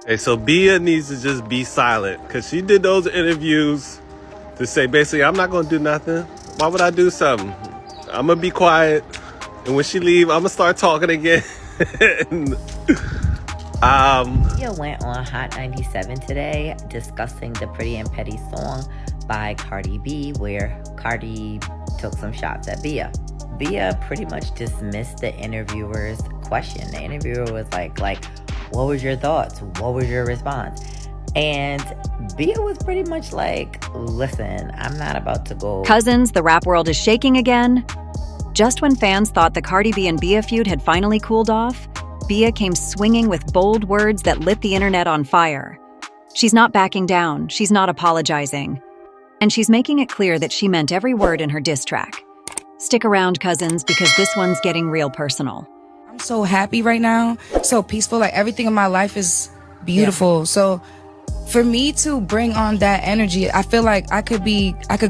Hey, so Bia needs to just be silent because she did those interviews to say basically, I'm not going to do nothing. Why would I do something? I'm going to be quiet. And when she leave, I'm going to start talking again. Bia went on Hot 97 today discussing the Pretty and Petty song by Cardi B, where Cardi took some shots at Bia. Bia pretty much dismissed the interviewer's question. The interviewer was like, what was your thoughts? What was your response? And Bia was pretty much like, listen, I'm not about to go. Cousins, the rap world is shaking again. Just when fans thought the Cardi B and Bia feud had finally cooled off, Bia came swinging with bold words that lit the internet on fire. She's not backing down, she's not apologizing, and she's making it clear that she meant every word in her diss track. Stick around, cousins, because this one's getting real personal. I'm so happy right now, so peaceful, like everything in my life is beautiful. Yeah. So for me to bring on that energy, I feel like I could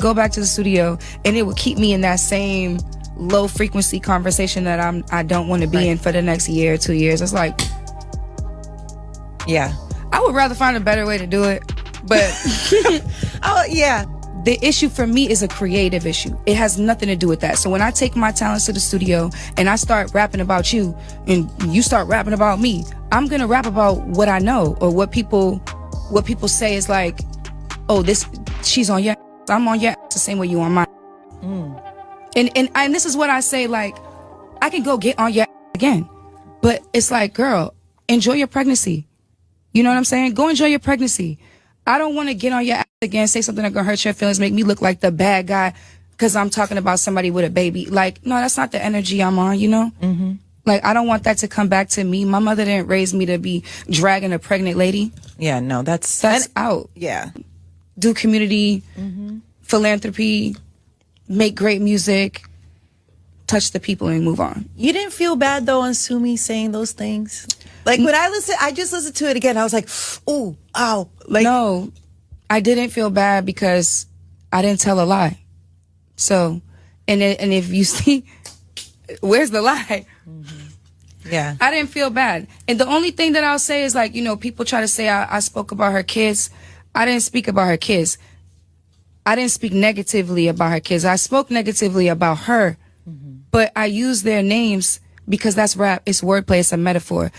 go back to the studio and it would keep me in that same low frequency conversation that I don't want to be in for the next year or 2 years. It's like, yeah, I would rather find a better way to do it, but oh yeah. The issue for me is a creative issue. It has nothing to do with that. So when I take my talents to the studio and I start rapping about you and you start rapping about me, I'm going to rap about what I know, or what people say is like, oh, she's on your, I'm on your, the same way you on mine. And this is what I say, like, I can go get on your again, but it's like, girl, enjoy your pregnancy. You know what I'm saying? Go enjoy your pregnancy. I don't want to get on your ass again, say something that's going to hurt your feelings, make me look like the bad guy because I'm talking about somebody with a baby. Like, no, that's not the energy I'm on, you know? Mm-hmm. Like, I don't want that to come back to me. My mother didn't raise me to be dragging a pregnant lady. Yeah, no, that's out. Yeah. Do community, philanthropy, make great music, touch the people and move on. You didn't feel bad, though, on Sumi saying those things? Like, when I just listened to it again, I was like, ooh, ow. Like, no, I didn't feel bad because I didn't tell a lie. So, and if you see, where's the lie? Yeah. I didn't feel bad. And the only thing that I'll say is, like, you know, people try to say I spoke about her kids. I didn't speak about her kids. I didn't speak negatively about her kids. I spoke negatively about her, but I used their names because that's rap. It's wordplay. It's a metaphor.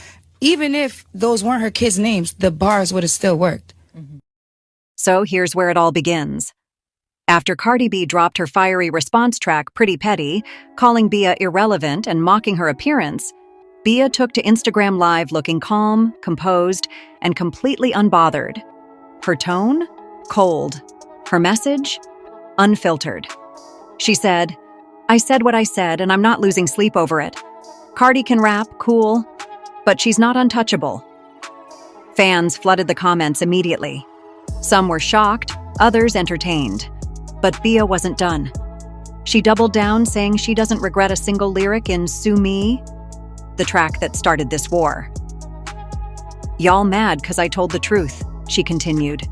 Even if those weren't her kids' names, the bars would have still worked. So here's where it all begins. After Cardi B dropped her fiery response track, Pretty Petty, calling Bia irrelevant and mocking her appearance, Bia took to Instagram Live looking calm, composed, and completely unbothered. Her tone? Cold. Her message? Unfiltered. She said, I said what I said, and I'm not losing sleep over it. Cardi can rap, cool, but she's not untouchable. Fans flooded the comments immediately. Some were shocked, others entertained. But Bia wasn't done. She doubled down, saying she doesn't regret a single lyric in Sue Me, the track that started this war. Y'all mad 'cause I told the truth, she continued.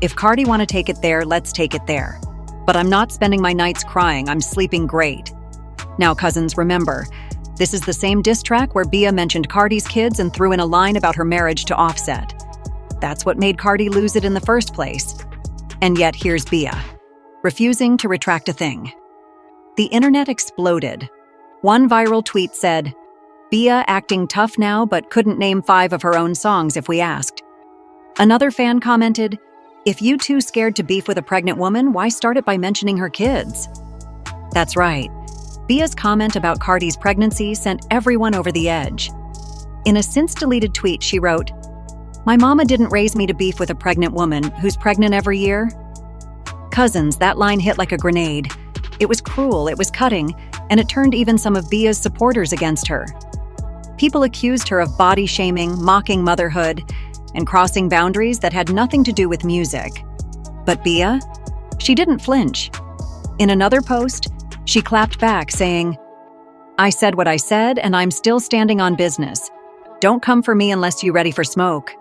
If Cardi want to take it there, let's take it there. But I'm not spending my nights crying, I'm sleeping great. Now, cousins, remember, this is the same diss track where Bia mentioned Cardi's kids and threw in a line about her marriage to Offset. That's what made Cardi lose it in the first place. And yet here's Bia, refusing to retract a thing. The internet exploded. One viral tweet said, Bia acting tough now but couldn't name 5 of her own songs if we asked. Another fan commented, if you too scared to beef with a pregnant woman, why start it by mentioning her kids? That's right. Bia's comment about Cardi's pregnancy sent everyone over the edge. In a since-deleted tweet, she wrote, my mama didn't raise me to beef with a pregnant woman who's pregnant every year. Cousins, that line hit like a grenade. It was cruel, it was cutting, and it turned even some of Bia's supporters against her. People accused her of body shaming, mocking motherhood, and crossing boundaries that had nothing to do with music. But Bia? She didn't flinch. In another post, she clapped back, saying, I said what I said, and I'm still standing on business. Don't come for me unless you're ready for smoke.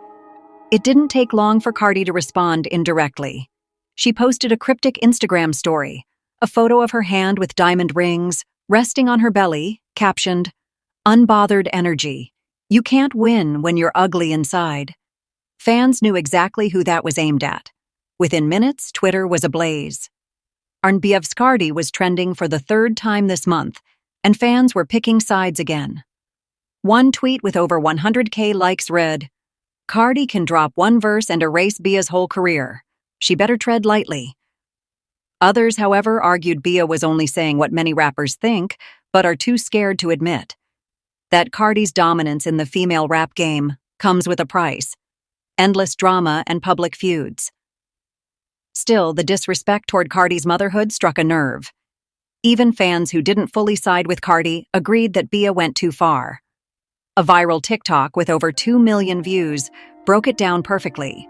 It didn't take long for Cardi to respond indirectly. She posted a cryptic Instagram story, a photo of her hand with diamond rings, resting on her belly, captioned, Unbothered energy. You can't win when you're ugly inside. Fans knew exactly who that was aimed at. Within minutes, Twitter was ablaze. Cardi was trending for the third time this month, and fans were picking sides again. One tweet with over 100K likes read, "Cardi can drop one verse and erase Bia's whole career. She better tread lightly." Others, however, argued Bia was only saying what many rappers think, but are too scared to admit. That Cardi's dominance in the female rap game comes with a price: endless drama and public feuds. Still, the disrespect toward Cardi's motherhood struck a nerve. Even fans who didn't fully side with Cardi agreed that Bia went too far. A viral TikTok with over 2 million views broke it down perfectly.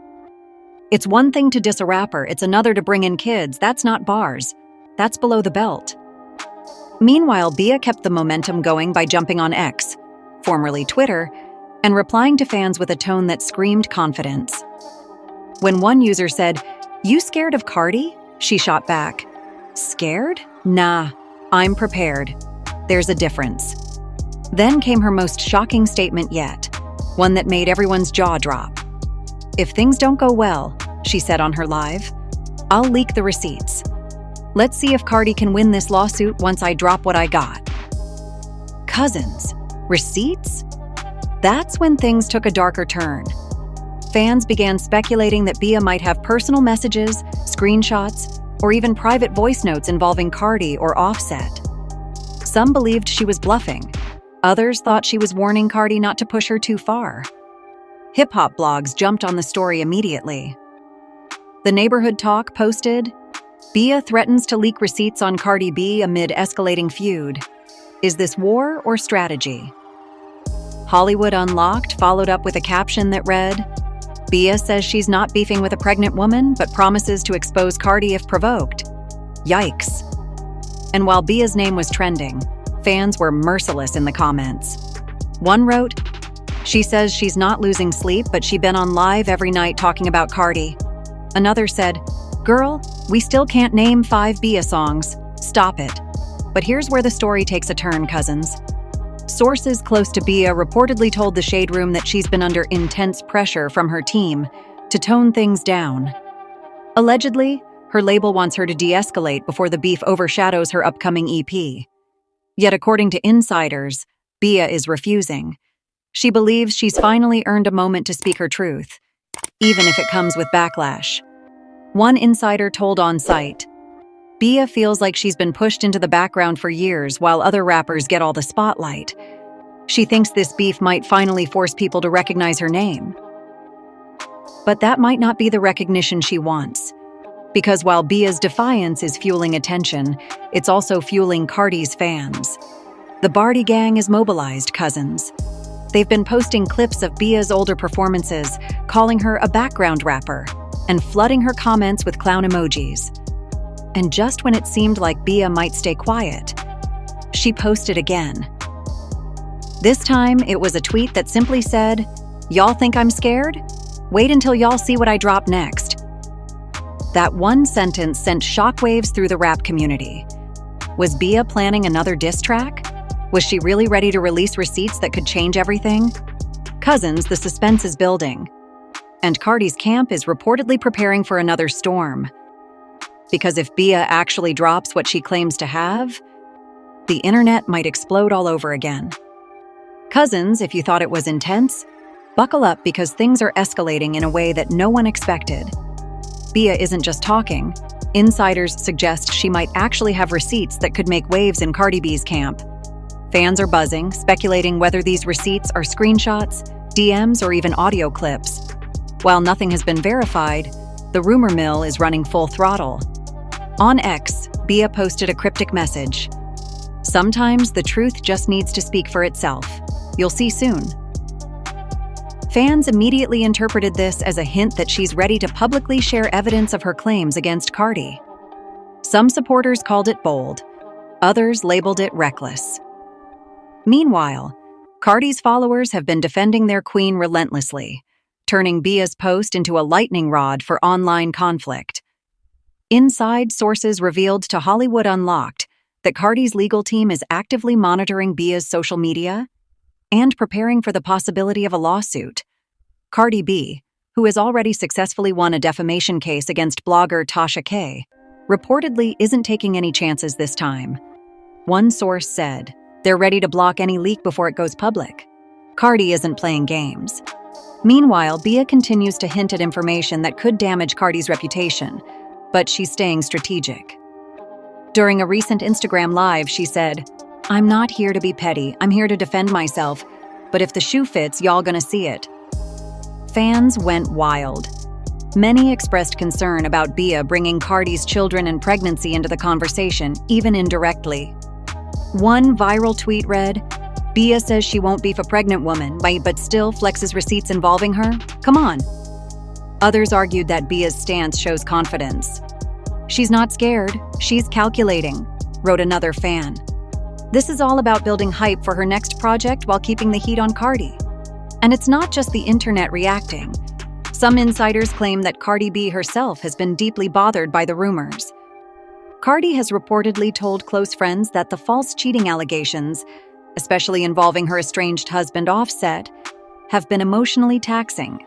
"It's one thing to diss a rapper, it's another to bring in kids. That's not bars. That's below the belt." Meanwhile, Bia kept the momentum going by jumping on X, formerly Twitter, and replying to fans with a tone that screamed confidence. When one user said, "You scared of Cardi?" she shot back, "Scared? Nah, I'm prepared. There's a difference." Then came her most shocking statement yet, one that made everyone's jaw drop. "If things don't go well," she said on her live, "I'll leak the receipts. Let's see if Cardi can win this lawsuit once I drop what I got." Cousins, receipts? That's when things took a darker turn. Fans began speculating that Bia might have personal messages, screenshots, or even private voice notes involving Cardi or Offset. Some believed she was bluffing. Others thought she was warning Cardi not to push her too far. Hip-hop blogs jumped on the story immediately. The Neighborhood Talk posted, "Bia threatens to leak receipts on Cardi B amid escalating feud. Is this war or strategy?" Hollywood Unlocked followed up with a caption that read, "Bia says she's not beefing with a pregnant woman, but promises to expose Cardi if provoked. Yikes." And while Bia's name was trending, fans were merciless in the comments. One wrote, "She says she's not losing sleep, but she been on live every night talking about Cardi." Another said, "Girl, we still can't name 5 Bia songs. Stop it." But here's where the story takes a turn, cousins. Sources close to Bia reportedly told the Shade Room that she's been under intense pressure from her team to tone things down. Allegedly, her label wants her to de-escalate before the beef overshadows her upcoming EP. Yet according to insiders, Bia is refusing. She believes she's finally earned a moment to speak her truth, even if it comes with backlash. One insider told On Site, "Bia feels like she's been pushed into the background for years while other rappers get all the spotlight. She thinks this beef might finally force people to recognize her name." But that might not be the recognition she wants. Because while Bia's defiance is fueling attention, it's also fueling Cardi's fans. The Barty gang is mobilized, cousins. They've been posting clips of Bia's older performances, calling her a background rapper, and flooding her comments with clown emojis. And just when it seemed like Bia might stay quiet, she posted again. This time, it was a tweet that simply said, "Y'all think I'm scared? Wait until y'all see what I drop next." That one sentence sent shockwaves through the rap community. Was Bia planning another diss track? Was she really ready to release receipts that could change everything? Cousins, the suspense is building. And Cardi's camp is reportedly preparing for another storm. Because if Bia actually drops what she claims to have, the internet might explode all over again. Cousins, if you thought it was intense, buckle up because things are escalating in a way that no one expected. Bia isn't just talking. Insiders suggest she might actually have receipts that could make waves in Cardi B's camp. Fans are buzzing, speculating whether these receipts are screenshots, DMs, or even audio clips. While nothing has been verified, the rumor mill is running full throttle. On X, Bia posted a cryptic message. "Sometimes the truth just needs to speak for itself. You'll see soon." Fans immediately interpreted this as a hint that she's ready to publicly share evidence of her claims against Cardi. Some supporters called it bold, others labeled it reckless. Meanwhile, Cardi's followers have been defending their queen relentlessly, turning Bia's post into a lightning rod for online conflict. Inside sources revealed to Hollywood Unlocked that Cardi's legal team is actively monitoring Bia's social media and preparing for the possibility of a lawsuit. Cardi B, who has already successfully won a defamation case against blogger Tasha K, reportedly isn't taking any chances this time. One source said, "They're ready to block any leak before it goes public. Cardi isn't playing games." Meanwhile, Bia continues to hint at information that could damage Cardi's reputation, but she's staying strategic. During a recent Instagram Live, she said, "I'm not here to be petty, I'm here to defend myself, but if the shoe fits, y'all gonna see it." Fans went wild. Many expressed concern about Bia bringing Cardi's children and pregnancy into the conversation, even indirectly. One viral tweet read, "Bia says she won't beef a pregnant woman, but still flexes receipts involving her? Come on." Others argued that Bia's stance shows confidence. "She's not scared, she's calculating," wrote another fan. This is all about building hype for her next project while keeping the heat on Cardi. And it's not just the internet reacting. Some insiders claim that Cardi B herself has been deeply bothered by the rumors. Cardi has reportedly told close friends that the false cheating allegations, especially involving her estranged husband Offset, have been emotionally taxing.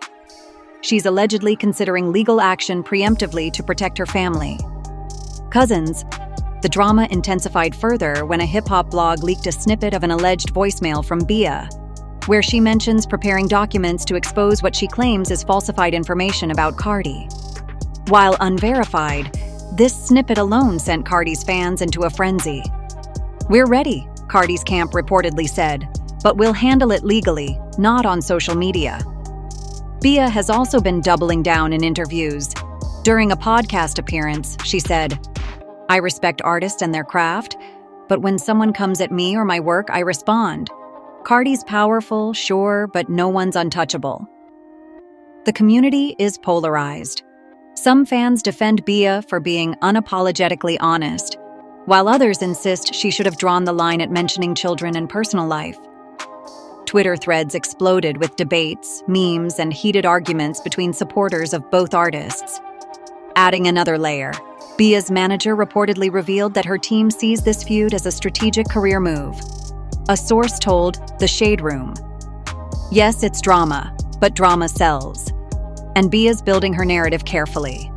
She's allegedly considering legal action preemptively to protect her family. Cousins. The drama intensified further when a hip-hop blog leaked a snippet of an alleged voicemail from Bia, where she mentions preparing documents to expose what she claims is falsified information about Cardi. While unverified, this snippet alone sent Cardi's fans into a frenzy. "We're ready," Cardi's camp reportedly said, "but we'll handle it legally, not on social media." Bia has also been doubling down in interviews. During a podcast appearance, she said, "I respect artists and their craft, but when someone comes at me or my work, I respond. Cardi's powerful, sure, but no one's untouchable." The community is polarized. Some fans defend Bia for being unapologetically honest, while others insist she should have drawn the line at mentioning children and personal life. Twitter threads exploded with debates, memes, and heated arguments between supporters of both artists. Adding another layer, Bia's manager reportedly revealed that her team sees this feud as a strategic career move. A source told The Shade Room, "Yes, it's drama, but drama sells." And Bia's building her narrative carefully.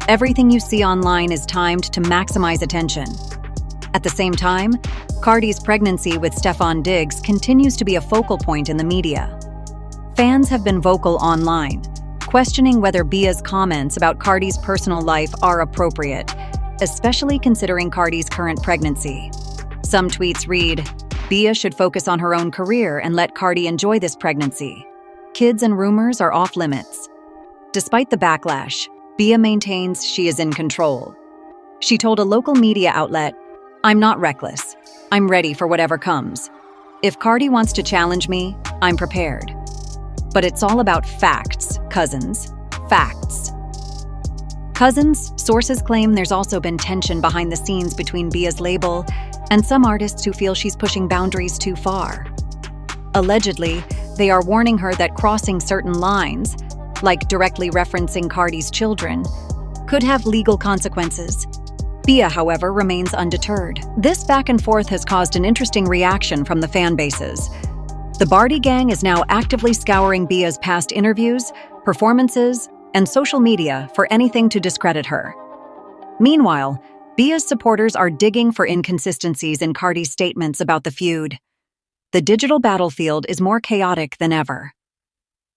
Everything you see online is timed to maximize attention. At the same time, Cardi's pregnancy with Stefon Diggs continues to be a focal point in the media. Fans have been vocal online, questioning whether Bia's comments about Cardi's personal life are appropriate, especially considering Cardi's current pregnancy. Some tweets read, "Bia should focus on her own career and let Cardi enjoy this pregnancy. Kids and rumors are off limits." Despite the backlash, Bia maintains she is in control. She told a local media outlet, "I'm not reckless. I'm ready for whatever comes. If Cardi wants to challenge me, I'm prepared." But it's all about facts, cousins. Facts. Cousins, sources claim there's also been tension behind the scenes between Bia's label and some artists who feel she's pushing boundaries too far. Allegedly, they are warning her that crossing certain lines, like directly referencing Cardi's children, could have legal consequences. Bia, however, remains undeterred. This back and forth has caused an interesting reaction from the fan bases. The Barty gang is now actively scouring Bia's past interviews, performances, and social media for anything to discredit her. Meanwhile, Bia's supporters are digging for inconsistencies in Cardi's statements about the feud. The digital battlefield is more chaotic than ever.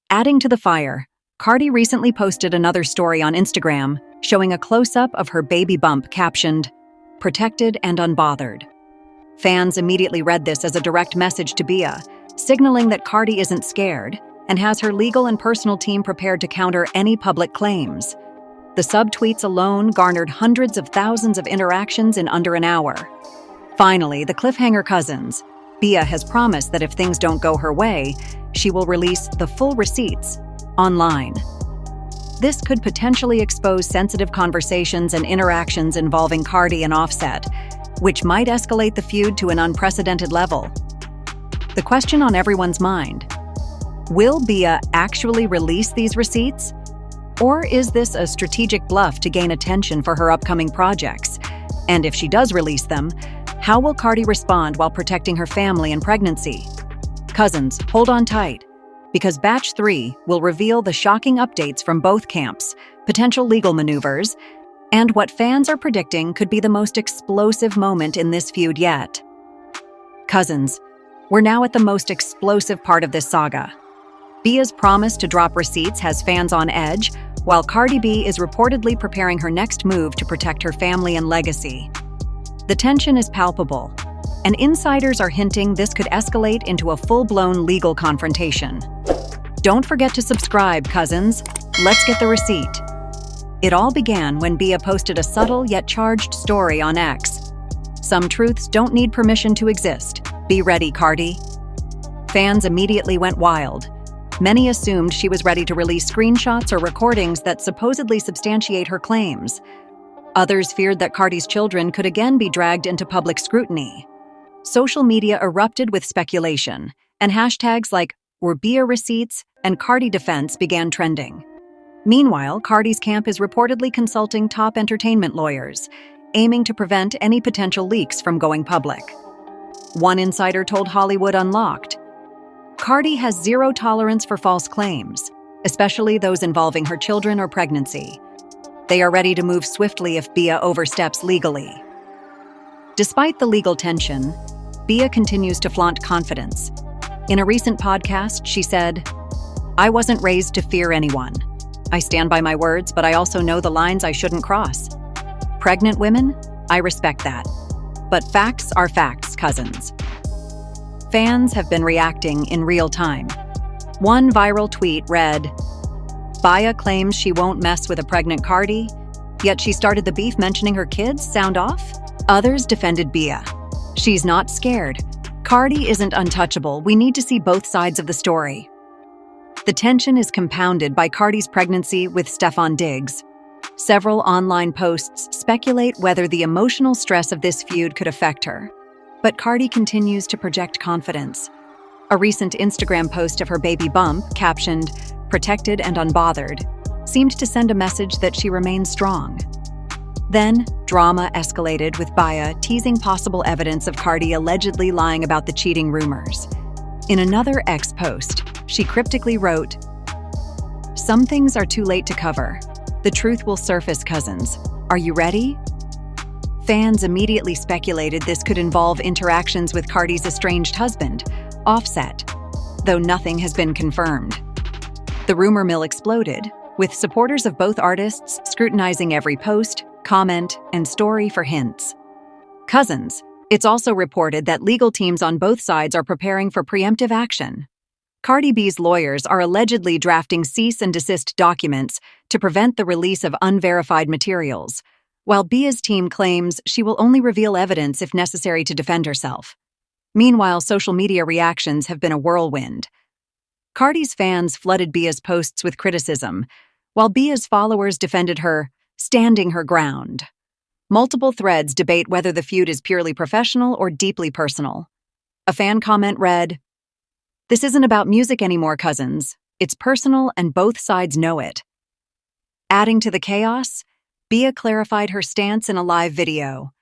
Adding to the fire, Cardi recently posted another story on Instagram showing a close-up of her baby bump captioned, "Protected and unbothered." Fans immediately read this as a direct message to Bia, signaling that Cardi isn't scared and has her legal and personal team prepared to counter any public claims. The subtweets alone garnered hundreds of thousands of interactions in under an hour. Finally, the cliffhanger cousins. Bia has promised that if things don't go her way, she will release the full receipts online. This could potentially expose sensitive conversations and interactions involving Cardi and Offset, which might escalate the feud to an unprecedented level. The question on everyone's mind: will Bia actually release these receipts? Or is this a strategic bluff to gain attention for her upcoming projects? And if she does release them, how will Cardi respond while protecting her family and pregnancy? Cousins, hold on tight. because Batch 3 will reveal the shocking updates from both camps, potential legal maneuvers, and what fans are predicting could be the most explosive moment in this feud yet. Cousins, we're now at the most explosive part of this saga. Bia's promise to drop receipts has fans on edge, while Cardi B is reportedly preparing her next move to protect her family and legacy. The tension is palpable, and insiders are hinting this could escalate into a full-blown legal confrontation. Don't forget to subscribe, cousins. Let's get the receipt. It all began when Bia posted a subtle yet charged story on X. Some truths don't need permission to exist. Be ready, Cardi. Fans immediately went wild. Many assumed she was ready to release screenshots or recordings that supposedly substantiate her claims. Others feared that Cardi's children could again be dragged into public scrutiny. Social media erupted with speculation, and hashtags like "were Bia receipts" and "Cardi defense" began trending. Meanwhile, Cardi's camp is reportedly consulting top entertainment lawyers, aiming to prevent any potential leaks from going public. One insider told Hollywood Unlocked, Cardi has zero tolerance for false claims, especially those involving her children or pregnancy. They are ready to move swiftly if Bia oversteps legally. Despite the legal tension, Bia continues to flaunt confidence. In a recent podcast, she said, "I wasn't raised to fear anyone. I stand by my words, but I also know the lines I shouldn't cross. Pregnant women? I respect that. But facts are facts, cousins." Fans have been reacting in real time. One viral tweet read, "Bia claims she won't mess with a pregnant Cardi, yet she started the beef mentioning her kids. Sound off?" Others defended Bia. "She's not scared. Cardi isn't untouchable. We need to see both sides of the story." The tension is compounded by Cardi's pregnancy with Stefon Diggs. Several online posts speculate whether the emotional stress of this feud could affect her. But Cardi continues to project confidence. A recent Instagram post of her baby bump, captioned, "protected and unbothered," seemed to send a message that she remains strong. Then, drama escalated with Bia teasing possible evidence of Cardi allegedly lying about the cheating rumors. In another X post, she cryptically wrote, "Some things are too late to cover. The truth will surface, cousins. Are you ready?" Fans immediately speculated this could involve interactions with Cardi's estranged husband, Offset, though nothing has been confirmed. The rumor mill exploded, with supporters of both artists scrutinizing every post, comment, and story for hints. Cousins, it's also reported that legal teams on both sides are preparing for preemptive action. Cardi B's lawyers are allegedly drafting cease and desist documents to prevent the release of unverified materials, while Bia's team claims she will only reveal evidence if necessary to defend herself. Meanwhile, social media reactions have been a whirlwind. Cardi's fans flooded Bia's posts with criticism, while Bia's followers defended her, standing her ground. Multiple threads debate whether the feud is purely professional or deeply personal. A fan comment read, "This isn't about music anymore, cousins. It's personal and both sides know it." Adding to the chaos, Bia clarified her stance in a live video.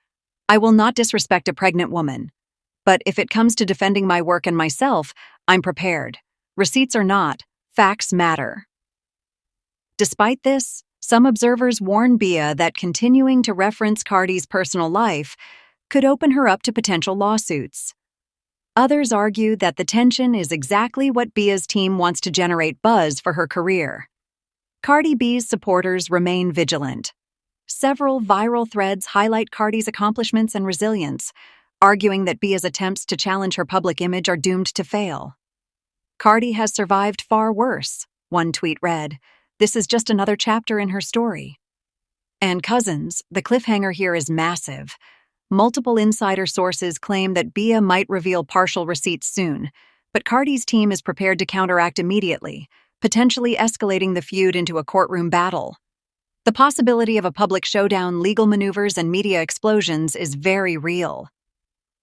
"I will not disrespect a pregnant woman. But if it comes to defending my work and myself, I'm prepared. Receipts or not, facts matter." Despite this, some observers warn Bia that continuing to reference Cardi's personal life could open her up to potential lawsuits. Others argue that the tension is exactly what Bia's team wants to generate buzz for her career. Cardi B's supporters remain vigilant. Several viral threads highlight Cardi's accomplishments and resilience, arguing that Bia's attempts to challenge her public image are doomed to fail. "Cardi has survived far worse," one tweet read. "This is just another chapter in her story." And cousins, the cliffhanger here is massive. Multiple insider sources claim that Bia might reveal partial receipts soon, but Cardi's team is prepared to counteract immediately, potentially escalating the feud into a courtroom battle. The possibility of a public showdown, legal maneuvers, and media explosions is very real.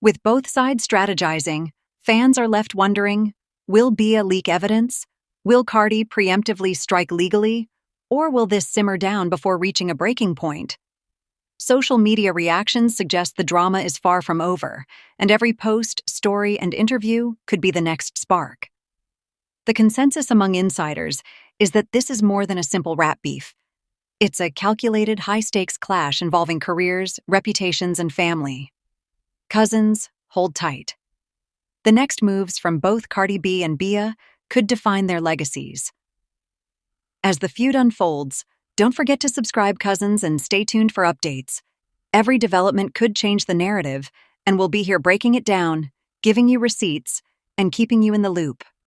With both sides strategizing, fans are left wondering, will Bia leak evidence? Will Cardi preemptively strike legally? Or will this simmer down before reaching a breaking point? Social media reactions suggest the drama is far from over, and every post, story, and interview could be the next spark. The consensus among insiders is that this is more than a simple rap beef. It's a calculated, high-stakes clash involving careers, reputations, and family. Cousins, hold tight. The next moves from both Cardi B and Bia could define their legacies. As the feud unfolds, don't forget to subscribe, cousins, and stay tuned for updates. Every development could change the narrative, and we'll be here breaking it down, giving you receipts, and keeping you in the loop.